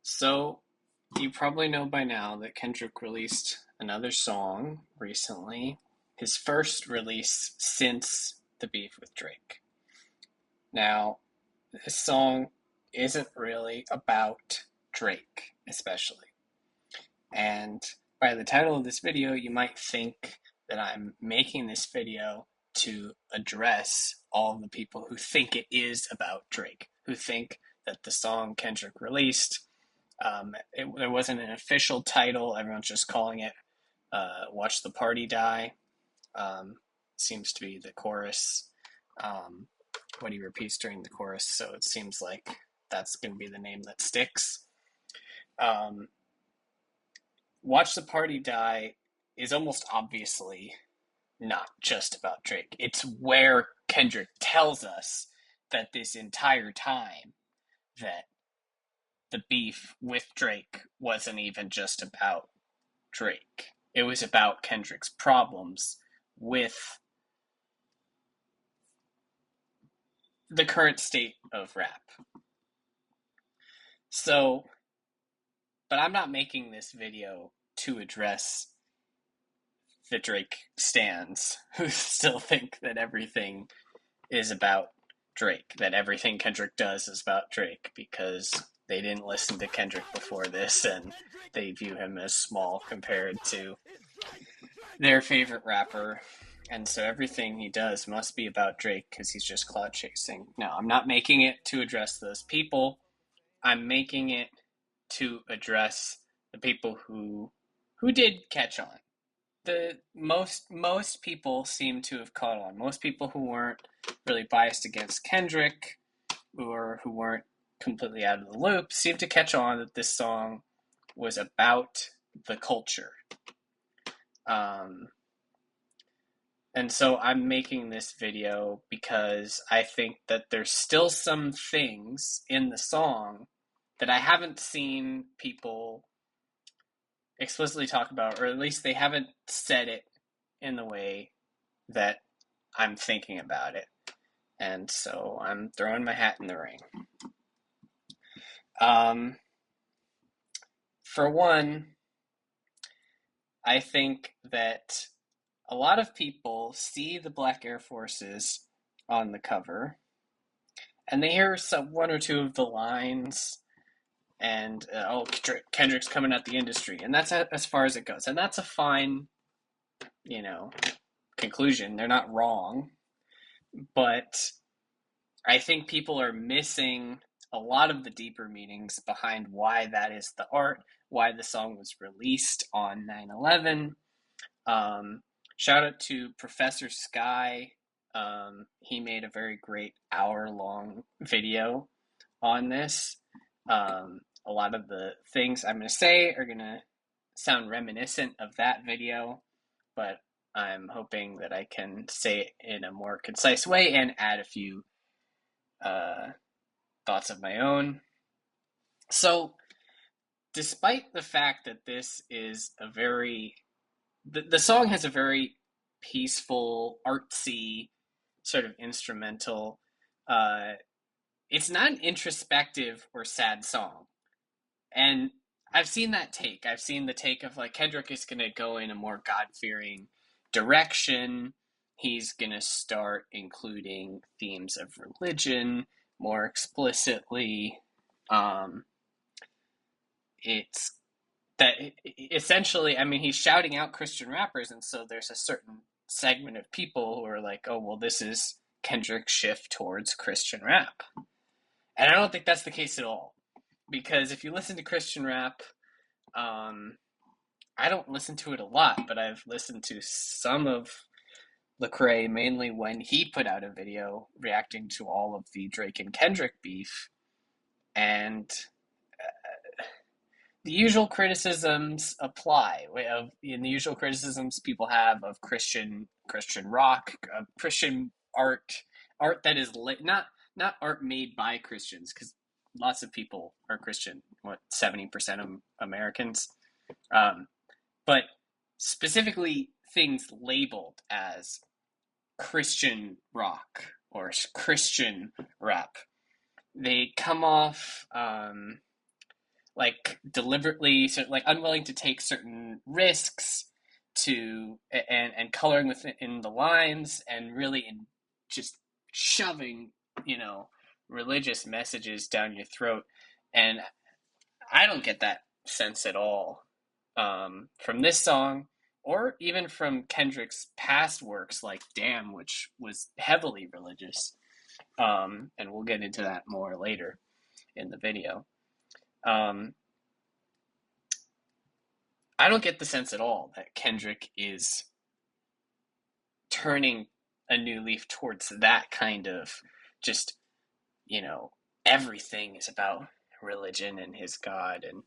So, you probably know by now that Kendrick released another song recently, his first release since the beef with Drake. Now, this song isn't really about Drake, especially. And by the title of this video, you might think that I'm making this video to address all of the people who think it is about Drake, who think that the song Kendrick released, there wasn't an official title. Everyone's just calling it Watch the Party Die. Seems to be the chorus, what he repeats during the chorus, so it seems like that's going to be the name that sticks. Um, Watch the Party Die is almost obviously not just about Drake. It's where Kendrick tells us that this entire time that the beef with Drake wasn't even just about Drake. It was about Kendrick's problems with the current state of rap. So, but I'm not making this video to address the Drake stans who still think that everything is about Drake, that everything Kendrick does is about Drake because they didn't listen to Kendrick before this and they view him as small compared to their favorite rapper. And so everything he does must be about Drake because he's just cloud chasing. No, I'm not making it to address those people. I'm making it to address the people who did catch on. The most people seem to have caught on. Most people who weren't really biased against Kendrick or who weren't completely out of the loop seemed to catch on that this song was about the culture. And so I'm making this video because I think that there's still some things in the song that I haven't seen people explicitly talk about, or at least they haven't said it in the way that I'm thinking about it. And so I'm throwing my hat in the ring. For one, I think that a lot of people see the Black Air Forces on the cover and they hear one or two of the lines and Kendrick's coming at the industry, and that's as far as it goes, and that's a fine conclusion. They're not wrong, but I think people are missing a lot of the deeper meanings behind why that is the art, why the song was released on 9/11. Shout out to Professor Sky. He made a very great hour-long video on this. A lot of the things I'm going to say are going to sound reminiscent of that video, but I'm hoping that I can say it in a more concise way and add a few thoughts of my own. So, despite the fact that this is the song has a very peaceful, artsy sort of instrumental, it's not an introspective or sad song. And I've seen that take. I've seen the take of like Kendrick is going to go in a more God-fearing direction. He's going to start including themes of religion more explicitly. It's that essentially, I mean, he's shouting out Christian rappers, and so there's a certain segment of people who are like, oh, well, this is Kendrick's shift towards Christian rap. And I don't think that's the case at all. Because if you listen to Christian rap, I don't listen to it a lot, but I've listened to some of Lecrae, mainly when he put out a video reacting to all of the Drake and Kendrick beef, and the usual criticisms apply. In the usual criticisms people have of Christian rock, Christian art that is not art made by Christians, because lots of people are Christian. 70% of Americans, but specifically things labeled as Christian rock or Christian rap. They come off like deliberately like unwilling to take certain risks to and coloring within the lines and really just shoving, you know, religious messages down your throat. And I don't get that sense at all from this song, or even from Kendrick's past works like Damn, which was heavily religious. And we'll get into that more later in the video. Um, I don't get the sense at all that Kendrick is turning a new leaf towards that kind of just, you know, everything is about religion and his God, and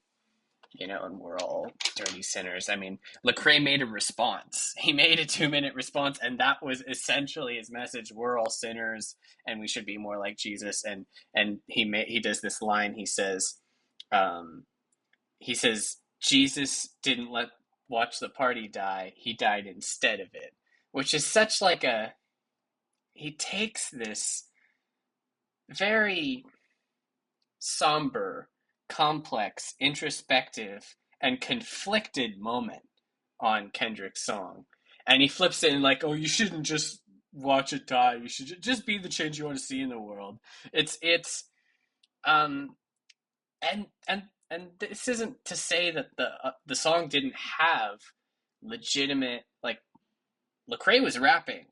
you know, and we're all dirty sinners. I mean, Lecrae made a response. He made a 2-minute response, and that was essentially his message: we're all sinners, and we should be more like Jesus. And he does this line. Um, he says Jesus didn't let watch the party die. He died instead of it, which is such like a he takes this very somber, complex, introspective, and conflicted moment on Kendrick's song. And he flips it in like, oh, you shouldn't just watch it die. You should just be the change you want to see in the world. It's um and this isn't to say that the song didn't have legitimate, like, Lecrae was rapping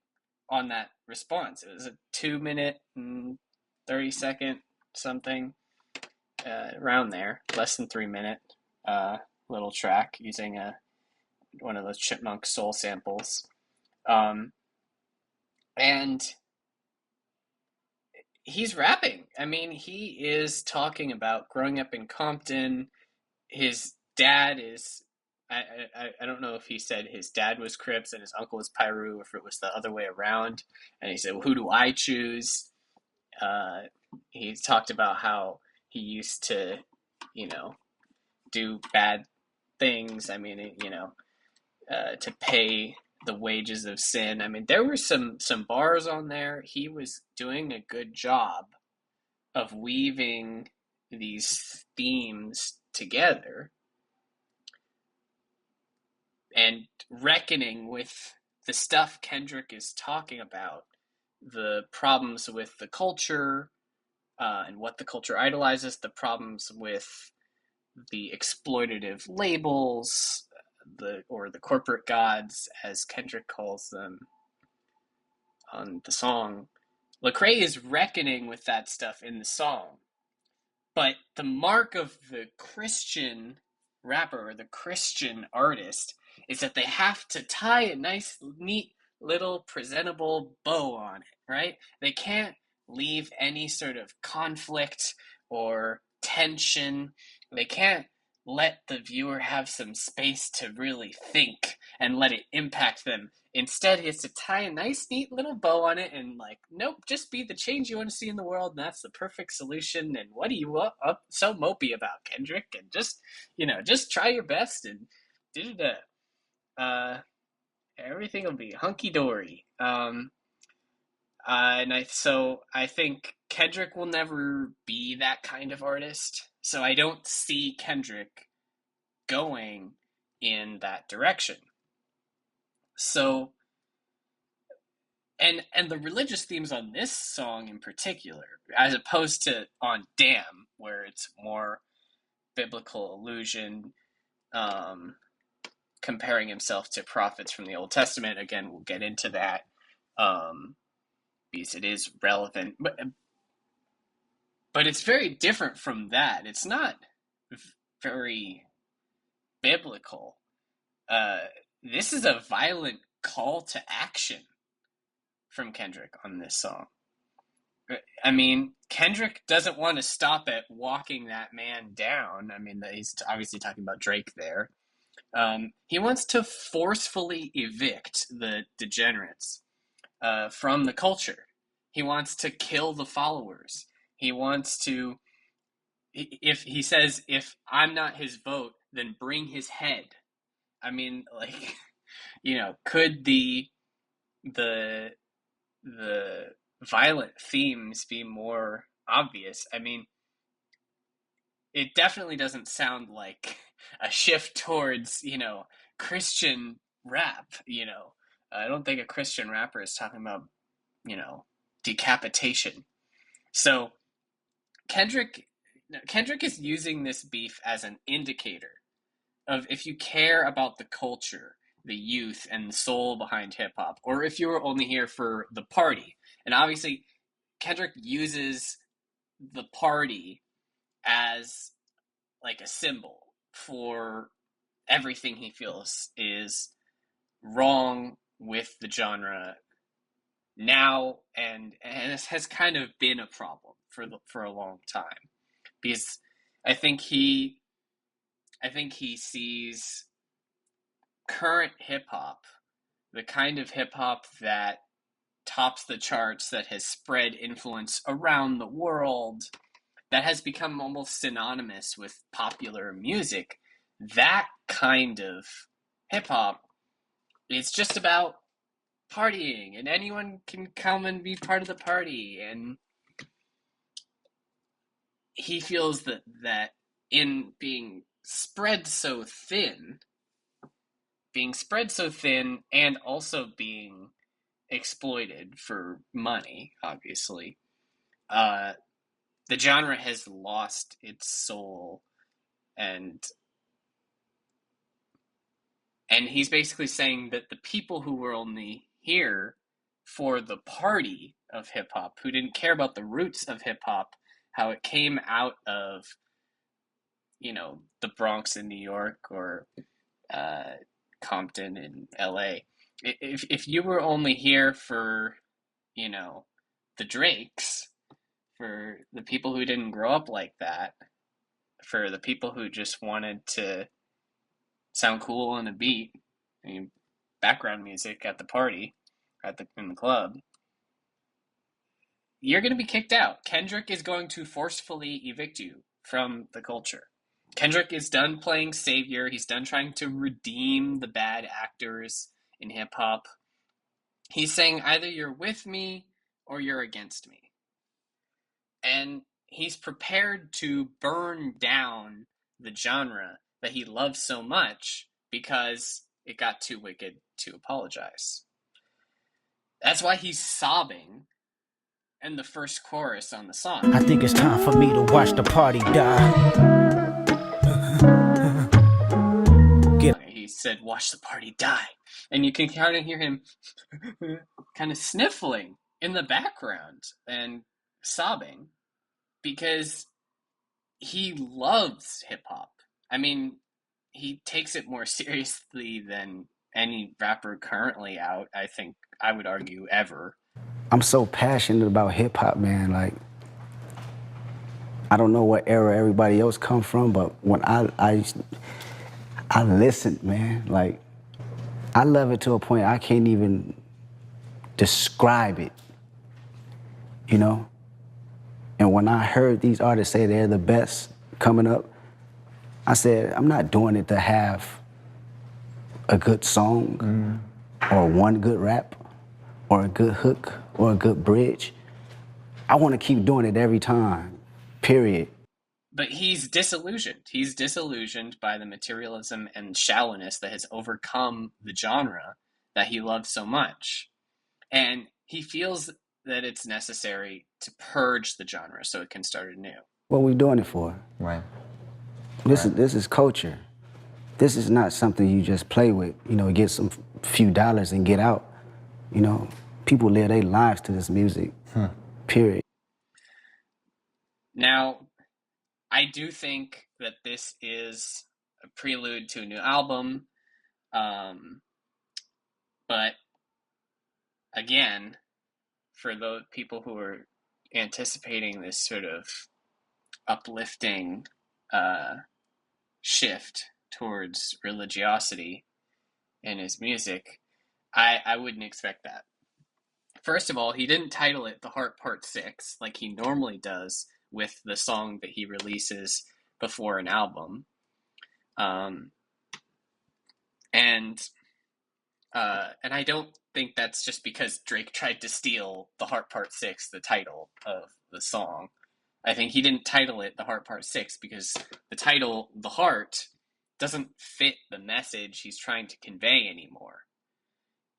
on that response. It was a 2 minute and 30 second something, around there, less than 3 minute, uh, little track using one of those Chipmunk soul samples. Um, and he's rapping. I mean, he is talking about growing up in Compton. His dad is. I don't know if he said his dad was Crips and his uncle was Pyru, or if it was the other way around. And he said, well, "Who do I choose?" Uh, he talked about how he used to, you know, do bad things. I mean, you know, to pay the wages of sin. I mean, there were some bars on there. He was doing a good job of weaving these themes together and reckoning with the stuff Kendrick is talking about, the problems with the culture, and what the culture idolizes, the problems with the exploitative labels, the corporate gods, as Kendrick calls them on the song. Lecrae is reckoning with that stuff in the song, but the mark of the Christian rapper or the Christian artist is that they have to tie a nice, neat, little presentable bow on it, right? They can't leave any sort of conflict or tension. They can't let the viewer have some space to really think and let it impact them. Instead, he has to tie a nice, neat little bow on it and, like, nope, just be the change you want to see in the world, and that's the perfect solution. And what are you up so mopey about, Kendrick? And just, you know, just try your best and do that. Everything will be hunky dory. So I think Kendrick will never be that kind of artist. So I don't see Kendrick going in that direction. So and the religious themes on this song in particular, as opposed to on Damn, where it's more biblical allusion, um, comparing himself to prophets from the Old Testament. Again, we'll get into that, because it is relevant, but it's very different from that. It's not very biblical. Uh, this is a violent call to action from Kendrick on this song. I mean, Kendrick doesn't want to stop at walking that man down. I mean, he's obviously talking about Drake there. He wants to forcefully evict the degenerates, from the culture. He wants to kill the followers. He wants to, if he says, if I'm not his vote, then bring his head. I mean, like, you know, could the the violent themes be more obvious? I mean, it definitely doesn't sound like a shift towards, Christian rap, I don't think a Christian rapper is talking about, you know, decapitation. So Kendrick Kendrick is using this beef as an indicator of if you care about the culture, the youth, and the soul behind hip hop, or if you were only here for the party. And obviously, Kendrick uses the party as like a symbol for everything he feels is wrong with the genre now, and this has kind of been a problem for a long time, because I think he I think he sees current hip hop, the kind of hip hop that tops the charts, that has spread influence around the world, that has become almost synonymous with popular music. That kind of hip hop is just about partying, and anyone can come and be part of the party. And he feels that in being spread so thin, and also being exploited for money, obviously, uh, the genre has lost its soul, and he's basically saying that the people who were only here for the party of hip hop, who didn't care about the roots of hip hop, how it came out of, the Bronx in New York, or uh, Compton in LA. If you were only here for, you know, the Drakes, for the people who didn't grow up like that, for the people who just wanted to sound cool on a beat, I mean, background music at the party, in the club, you're going to be kicked out. Kendrick is going to forcefully evict you from the culture. Kendrick is done playing savior. He's done trying to redeem the bad actors in hip hop. He's saying either you're with me or you're against me. And he's prepared to burn down the genre that he loves so much because it got too wicked to apologize. That's why he's sobbing in the first chorus on the song. I think it's time for me to watch the party die. He said, "Watch the party die." And you can kind of hear him kind of sniffling in the background and sobbing, because he loves hip hop. I mean, he takes it more seriously than any rapper currently out, I think, I would argue, ever. I'm so passionate about hip hop, man. Like, I don't know what era everybody else come from, but when I listened, man. Like, I love it to a point I can't even describe it, you know? And when I heard these artists say they're the best coming up, I said, I'm not doing it to have a good song or one good rap or a good hook or a good bridge. I want to keep doing it every time, period. But he's disillusioned. He's disillusioned by the materialism and shallowness that has overcome the genre that he loves so much. And he feels that it's necessary to purge the genre so it can start anew. What are we doing it for? Right. This is culture. This is not something you just play with, get some few dollars and get out. People live their lives to this music, period. Now, I do think that this is a prelude to a new album. But again, for those people who are anticipating this sort of uplifting shift towards religiosity in his music, I wouldn't expect that. First of all, he didn't title it The Heart Part 6 like he normally does with the song that he releases before an album. And I don't think that's just because Drake tried to steal The Heart Part 6, the title of the song. I think he didn't title it The Heart Part 6 because the title, The Heart, doesn't fit the message he's trying to convey anymore.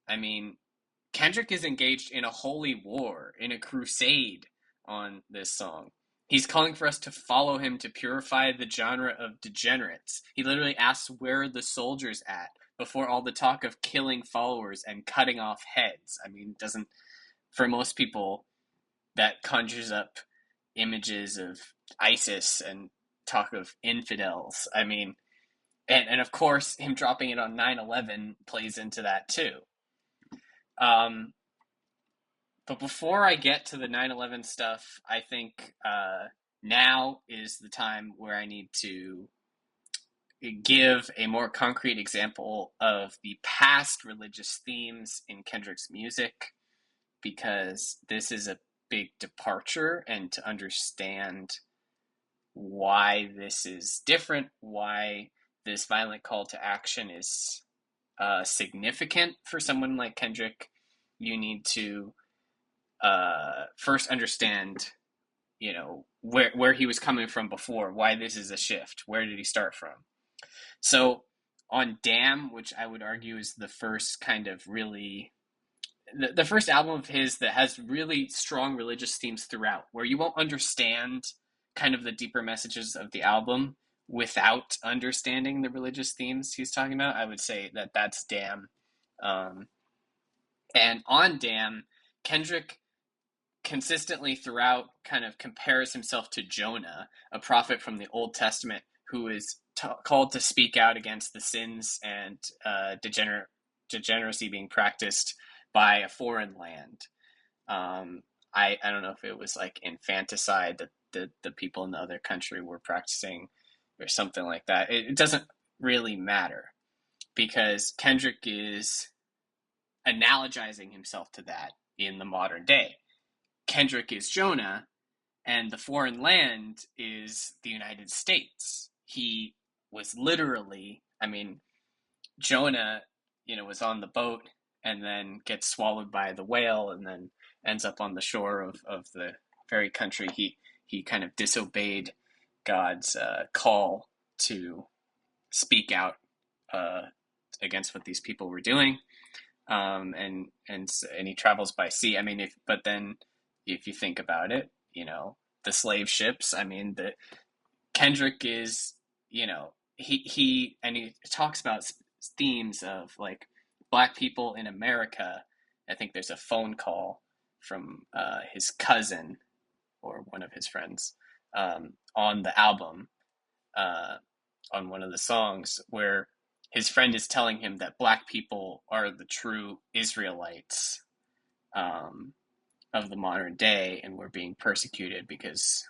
I mean, Kendrick is engaged in a holy war, in a crusade on this song. He's calling for us to follow him to purify the genre of degenerates. He literally asks where are the soldiers at before all the talk of killing followers and cutting off heads. I mean, doesn't, for most people, that conjures up images of ISIS and talk of infidels. I mean, and of course, him dropping it on 9/11 plays into that too. Um, but before I get to the 9/11 stuff, I think now is the time where I need to give a more concrete example of the past religious themes in Kendrick's music, because this is a big departure, and to understand why this is different, why this violent call to action is significant for someone like Kendrick, you need to first understand, where he was coming from before, why this is a shift, where did he start from. So on Damn, which I would argue is the first kind of really the first album of his that has really strong religious themes throughout, where you won't understand kind of the deeper messages of the album without understanding the religious themes he's talking about. I would say that that's Damn. Um, and on Damn, Kendrick consistently throughout kind of compares himself to Jonah, a prophet from the Old Testament who is called to speak out against the sins and degeneracy being practiced by a foreign land. I don't know if it was like infanticide that the people in the other country were practicing or something like that. It doesn't really matter because Kendrick is analogizing himself to that in the modern day. Kendrick is Jonah, and the foreign land is the United States. He was literally, I mean, Jonah, was on the boat and then gets swallowed by the whale and then ends up on the shore of the very country he kind of disobeyed God's call to speak out against what these people were doing, and he travels by sea. I mean, but then if you think about it, the slave ships. I mean, the Kendrick is, he talks about themes of like black people in America. I think there's a phone call from his cousin or one of his friends on the album, uh, on one of the songs, where his friend is telling him that black people are the true Israelites of the modern day, and we're being persecuted because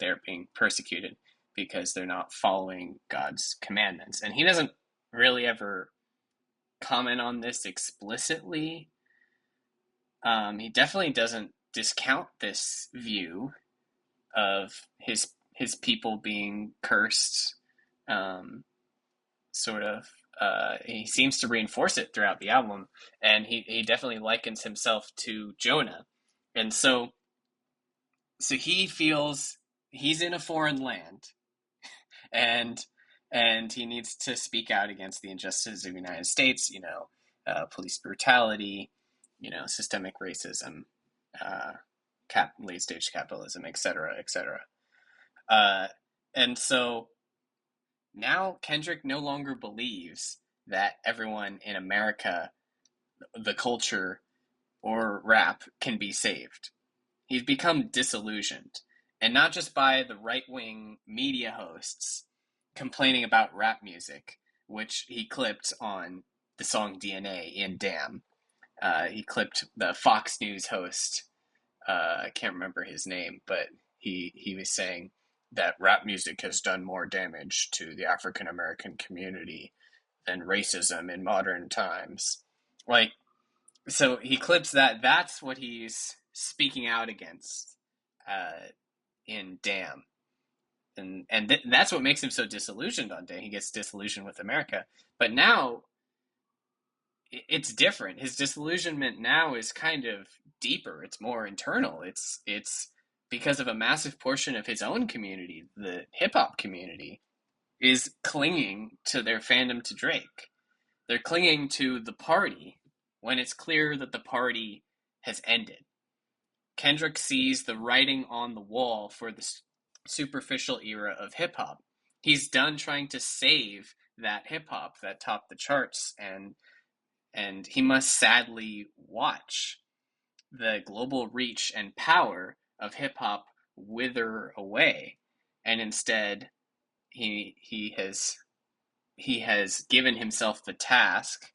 they're being persecuted because they're not following God's commandments. And he doesn't really ever comment on this explicitly. He definitely doesn't discount this view of his people being cursed. Sort of, he seems to reinforce it throughout the album, and he definitely likens himself to Jonah, and so he feels he's in a foreign land, and he needs to speak out against the injustices of the United States, police brutality, systemic racism, uh, late stage capitalism, etc., etc. And so now Kendrick no longer believes that everyone in America, the culture, or rap can be saved. He's become disillusioned, and not just by the right wing media hosts complaining about rap music, which he clipped on the song DNA in Damn. He clipped the Fox News host. I can't remember his name, but he was saying that rap music has done more damage to the African American community than racism in modern times. Like, so he clips that. That's what he's speaking out against in Damn, and that's what makes him so disillusioned on Damn. He gets disillusioned with America, but now it's different. His disillusionment now is kind of deeper. It's more internal. It's because of a massive portion of his own community, the hip hop community, is clinging to their fandom to Drake. They're clinging to the party when it's clear that the party has ended. Kendrick sees the writing on the wall for the superficial era of hip hop. He's done trying to save that hip hop that topped the charts, and he must sadly watch the global reach and power of hip hop wither away, and instead he has given himself the task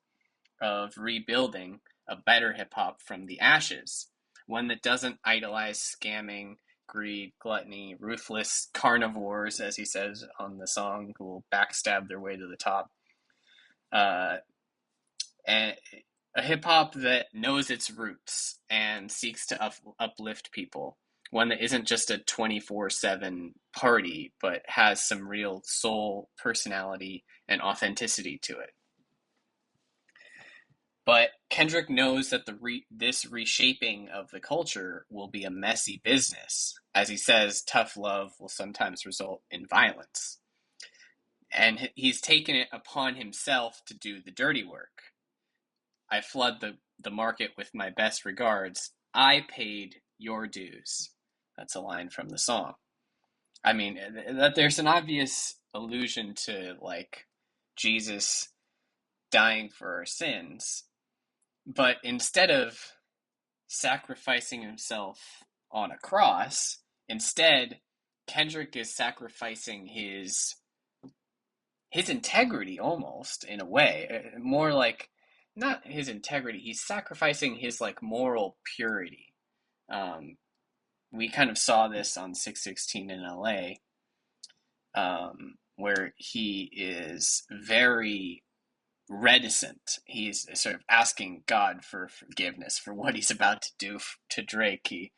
of rebuilding a better hip hop from the ashes, one that doesn't idolize scamming, greed, gluttony, ruthless carnivores, as he says on the song, who will backstab their way to the top. And a hip hop that knows its roots and seeks to uplift people. One that isn't just a 24/7 party, but has some real soul, personality, and authenticity to it. But Kendrick knows that this reshaping of the culture will be a messy business. As he says, tough love will sometimes result in violence. And he's taken it upon himself to do the dirty work. I flood the market with my best regards. I paid your dues. That's a line from the song. I mean, that there's an obvious allusion to like Jesus dying for our sins. But instead of sacrificing himself on a cross, instead, Kendrick is sacrificing his integrity almost, in a way. More like, not his integrity, he's sacrificing his like moral purity. We kind of saw this on 616 in LA, where he is very reticent. He's sort of asking God for forgiveness for what he's about to do to Drake.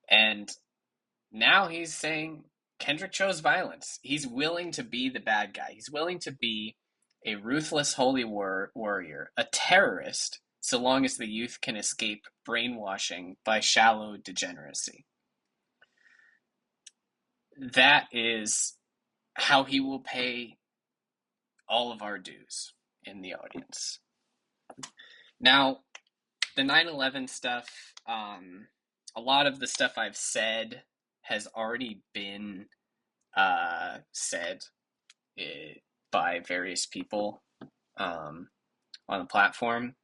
And now he's saying Kendrick chose violence. He's willing to be the bad guy. He's willing to be a ruthless holy warrior, a terrorist, so long as the youth can escape brainwashing by shallow degeneracy. That is how he will pay all of our dues in the audience. Now, the 9/11 stuff, a lot of the stuff I've said has already been said by various people on the platform,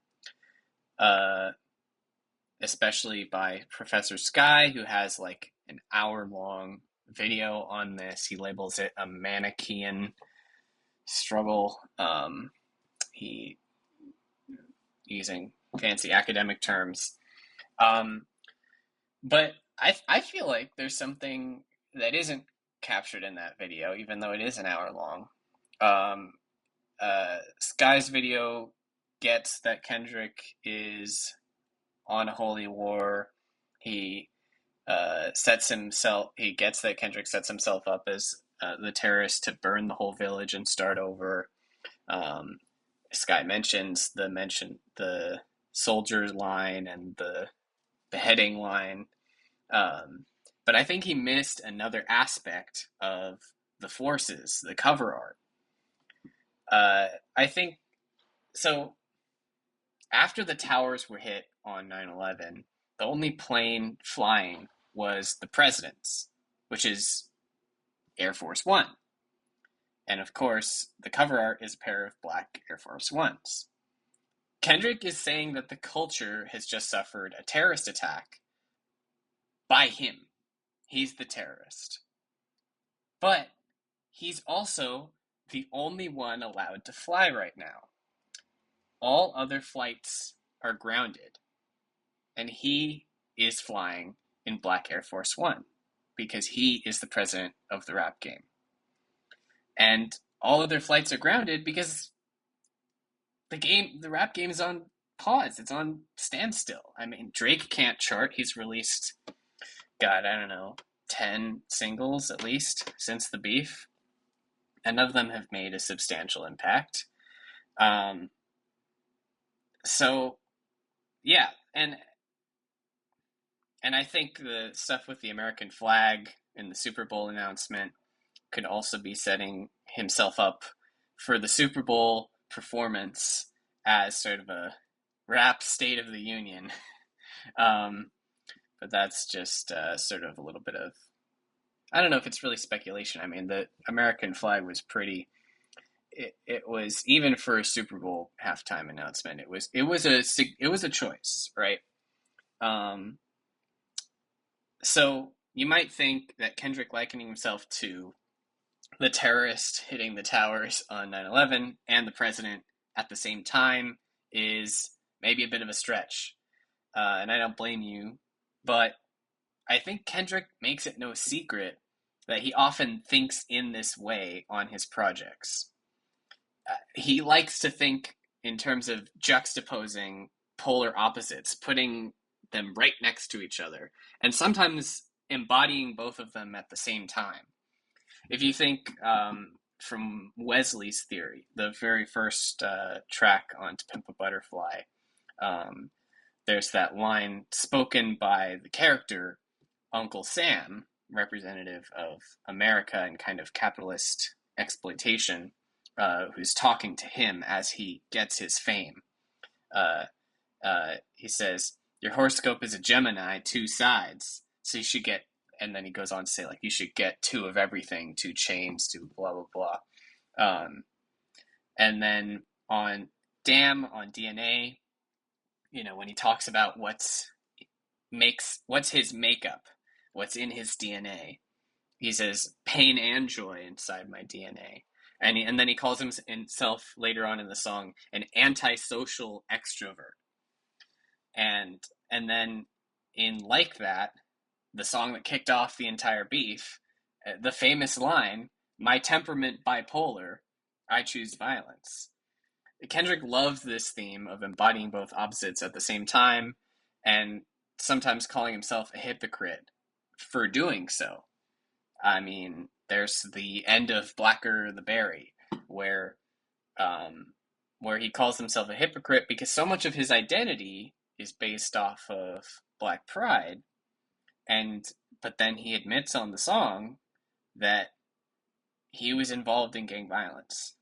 especially by Professor Sky, who has like an hour-long video on this. He labels it a Manichaean struggle. He using fancy academic terms. But I feel like there's something that isn't captured in that video, even though it is an hour long. Sky's video gets that Kendrick is on a holy war. He gets that Kendrick sets himself up as the terrorist to burn the whole village and start over. Sky mentions the soldiers line and the beheading line. But I think he missed another aspect of the forces, the cover art. I think so. After the towers were hit on 9/11, the only plane flying was the president's, which is Air Force One. And of course, the cover art is a pair of black Air Force Ones. Kendrick is saying that the culture has just suffered a terrorist attack by him. He's the terrorist. But he's also the only one allowed to fly right now. All other flights are grounded. And he is flying in black Air Force One because he is the president of the rap game. And all other flights are grounded because the rap game is on pause. It's on standstill. I mean, Drake can't chart. He's released, God, I don't know, 10 singles at least since the beef. None of them have made a substantial impact. So, yeah, and And I think the stuff with the American flag and the Super Bowl announcement could also be setting himself up for the Super Bowl performance as sort of a rap State of the Union. um, but that's just sort of a little bit of, I don't know if it's really speculation. I mean, the American flag was pretty. It was, even for a Super Bowl halftime announcement. It was a choice, right? Um, so you might think that Kendrick likening himself to the terrorist hitting the towers on 9/11 and the president at the same time is maybe a bit of a stretch. And I don't blame you, but I think Kendrick makes it no secret that he often thinks in this way on his projects. He likes to think in terms of juxtaposing polar opposites, putting them right next to each other, and sometimes embodying both of them at the same time. If you think from Wesley's Theory, the very first track on To Pimp a Butterfly, um, there's that line spoken by the character Uncle Sam, representative of America and kind of capitalist exploitation, who's talking to him as he gets his fame. Uh, he says, "Your horoscope is a Gemini, two sides, so you should get." And then he goes on to say, like, you should get two of everything, two chains, two blah blah blah. Um, and then on Damn, on DNA, when he talks about what's his makeup, what's in his DNA, he says pain and joy inside my DNA. And then he calls himself later on in the song an antisocial extrovert. And then in Like That, the song that kicked off the entire beef, the famous line, "My temperament bipolar, I choose violence." Kendrick loves this theme of embodying both opposites at the same time, and sometimes calling himself a hypocrite for doing so. I mean, there's the end of Blacker the Berry, where where he calls himself a hypocrite because so much of his identity is based off of Black pride, but then he admits on the song that he was involved in gang violence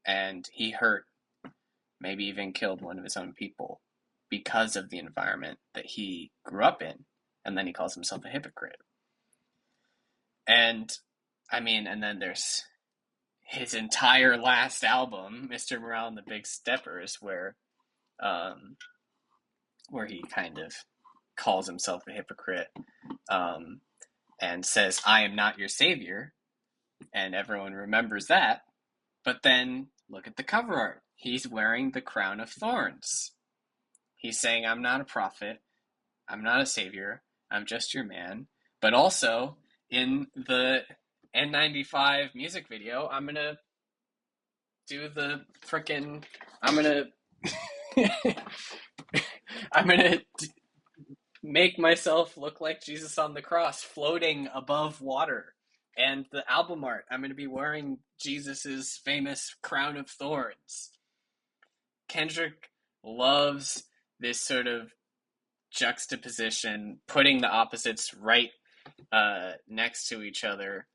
and he hurt, maybe even killed one of his own people because of the environment that he grew up in, and then he calls himself a hypocrite. And I mean, and then there's his entire last album, Mr. Morale and the Big Steppers, where he kind of calls himself a hypocrite, and says, "I am not your savior," and everyone remembers that. But then look at the cover art. He's wearing the crown of thorns. He's saying, "I'm not a prophet. I'm not a savior. I'm just your man." But also, in the N95 music video, I'm going to do the frickin'. I'm going to. I'm going to make myself look like Jesus on the cross, floating above water. And the album art, I'm going to be wearing Jesus's famous crown of thorns. Kendrick loves this sort of juxtaposition, putting the opposites right next to each other.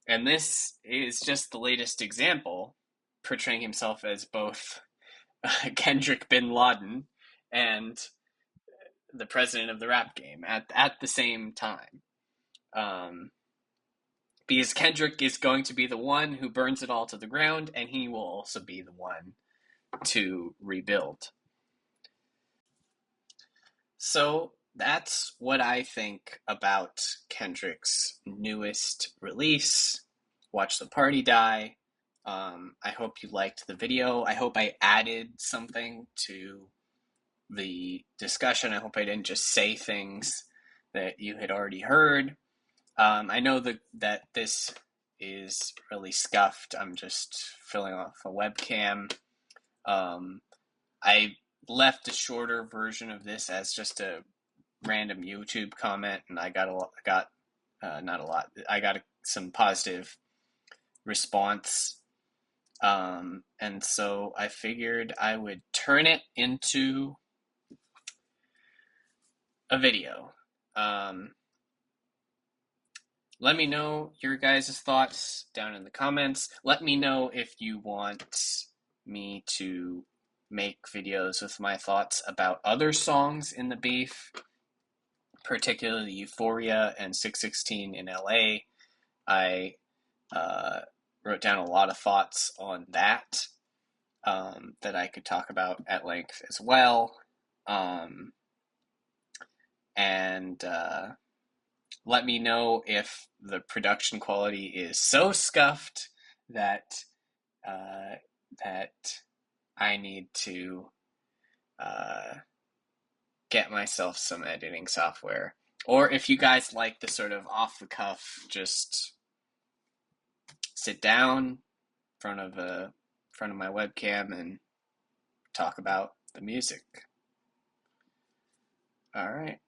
And this is just the latest example, portraying himself as both Kendrick bin Laden and the president of the rap game at the same time. Because Kendrick is going to be the one who burns it all to the ground, and he will also be the one to rebuild. So that's what I think about Kendrick's newest release, Watch the Party Die. I hope you liked the video. I hope I added something to the discussion. I hope I didn't just say things that you had already heard. I know that this is really scuffed. I'm just filling off a webcam. I left a shorter version of this as just a random YouTube comment, and I got not a lot. I got some positive response, and so I figured I would turn it into a video. Let me know your guys' thoughts down in the comments. Let me know if you want me to make videos with my thoughts about other songs in the Beef, particularly Euphoria and 616 in LA. I wrote down a lot of thoughts on that that I could talk about at length as well. And let me know if the production quality is so scuffed that that I need to get myself some editing software, or if you guys like the sort of off the cuff, just sit down in front of my webcam and talk about the music. All right.